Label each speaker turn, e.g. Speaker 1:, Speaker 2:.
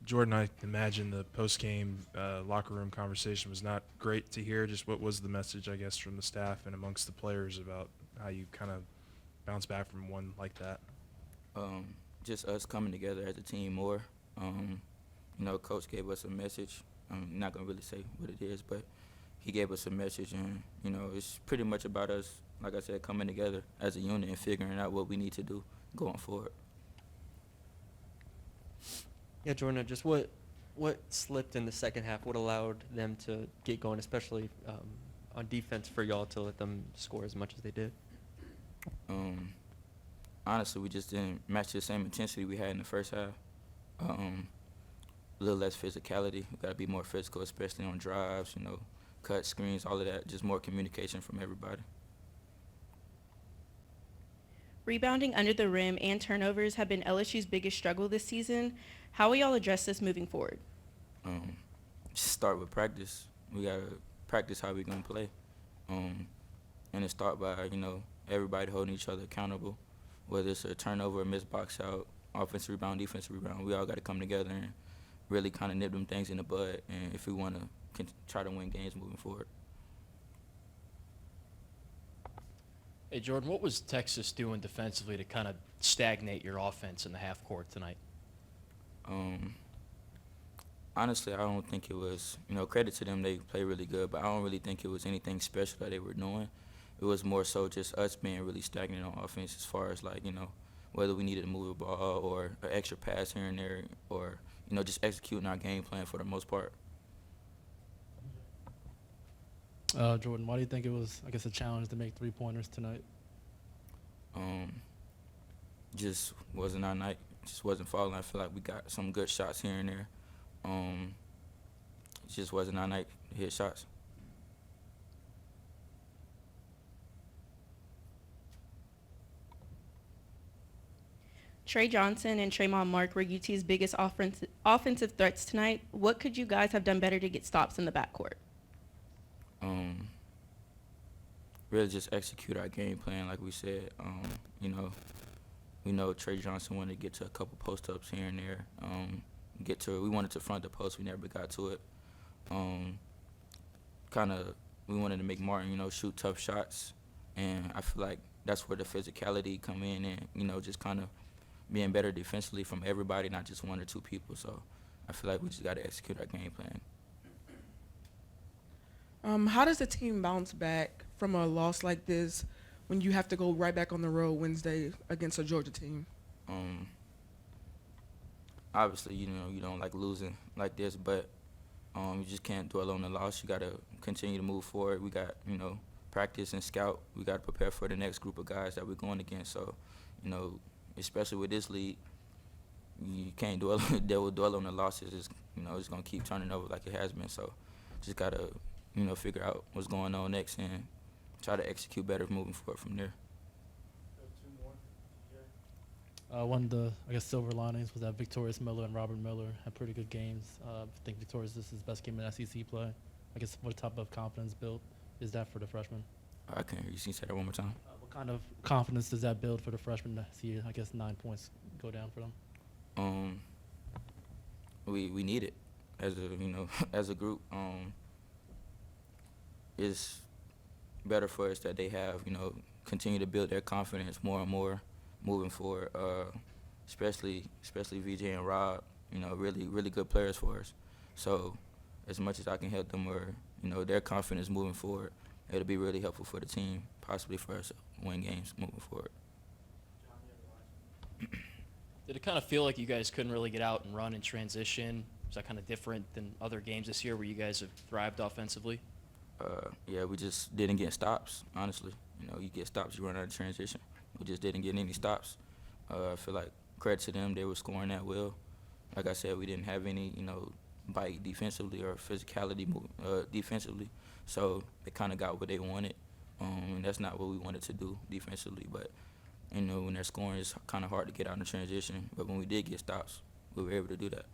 Speaker 1: Jordan, I imagine the post-game locker room conversation was not great to hear. Just what was the message, I guess, from the staff and amongst the players about how you kind of bounce back from one like that?
Speaker 2: Um, just us coming together as a team more. Um, Coach gave us a message. I'm not gonna really say what it is, but he gave us a message, and it's pretty much about us, like I said, coming together as a unit and figuring out what we need to do going forward.
Speaker 3: Yeah, Jordan, just what slipped in the second half? What allowed them to get going, especially on defense, for y'all to let them score as much as they did?
Speaker 2: Um, Honestly, we just didn't match the same intensity we had in the first half. A little less physicality. We got to be more physical, especially on drives, cut screens, all of that. Just more communication from everybody.
Speaker 4: Rebounding under the rim and turnovers have been LSU's biggest struggle this season. How will y'all address this moving forward?
Speaker 2: Um, just start with practice. We got to practice how we going to play. Um, and it start by, everybody holding each other accountable, whether it's a turnover, a missed box out, offensive rebound, defensive rebound. We all got to come together and really kind of nip them things in the bud, and if we want to try to win games moving forward.
Speaker 5: Hey, Jordan, what was Texas doing defensively to kind of stagnate your offense in the half court tonight?
Speaker 2: Um, Honestly, I don't think it was, credit to them, they play really good, but I don't really think it was anything special that they were doing. It was more so just us being really stagnant on offense as far as, whether we needed to move the ball or an extra pass here and there or, just executing our game plan for the most part.
Speaker 6: Jordan, why do you think it was, I guess, a challenge to make three-pointers tonight?
Speaker 2: Um, just wasn't our night. Just wasn't falling. I feel like we got some good shots here and there. It just wasn't our night to hit shots.
Speaker 4: Trey Johnson and Tremont Mark were UT's biggest offensive threats tonight. What could you guys have done better to get stops in the backcourt?
Speaker 2: Um, Really just execute our game plan, like we said. We know Trey Johnson wanted to get to a couple post-ups here and there. We wanted to front the post. We never got to it. We wanted to make Martin, shoot tough shots. And I feel like that's where the physicality come in and, just kind of being better defensively from everybody, not just one or two people. So I feel like we just got to execute our game plan.
Speaker 7: How does the team bounce back from a loss like this when you have to go right back on the road Wednesday against a Georgia team?
Speaker 2: Um, Obviously, you don't like losing like this, but you just can't dwell on the loss. You got to continue to move forward. We got, practice and scout. We got to prepare for the next group of guys that we're going against. So, especially with this league, you can't dwell on the losses. It's going to keep turning over like it has been. So, just got to, figure out what's going on next and try to execute better moving forward from there.
Speaker 6: One of the, I guess, silver linings was that Victorious Miller and Robert Miller had pretty good games. I think Victorious, this is his best game in SEC play. I guess what type of confidence build is that for the freshman?
Speaker 2: I can't hear you. Can you say that one more time?
Speaker 6: What kind of confidence does that build for the freshman to see, I guess, 9 points go down for them?
Speaker 2: We need it as as a group. It's better for us that they have, continue to build their confidence more and more moving forward, especially VJ and Rob, really, really good players for us. So as much as I can help them or, their confidence moving forward, it'll be really helpful for the team, possibly for us to win games moving forward.
Speaker 5: Did it kind of feel like you guys couldn't really get out and run in transition? Was that kind of different than other games this year where you guys have thrived offensively?
Speaker 2: Yeah, we just didn't get stops, honestly. You get stops, you run out of transition. We just didn't get any stops. I feel like credit to them, they were scoring that well. Like I said, we didn't have any, bite defensively or physicality defensively. So they kind of got what they wanted. And that's not what we wanted to do defensively. But, when they're scoring, it's kind of hard to get out in the transition. But when we did get stops, we were able to do that.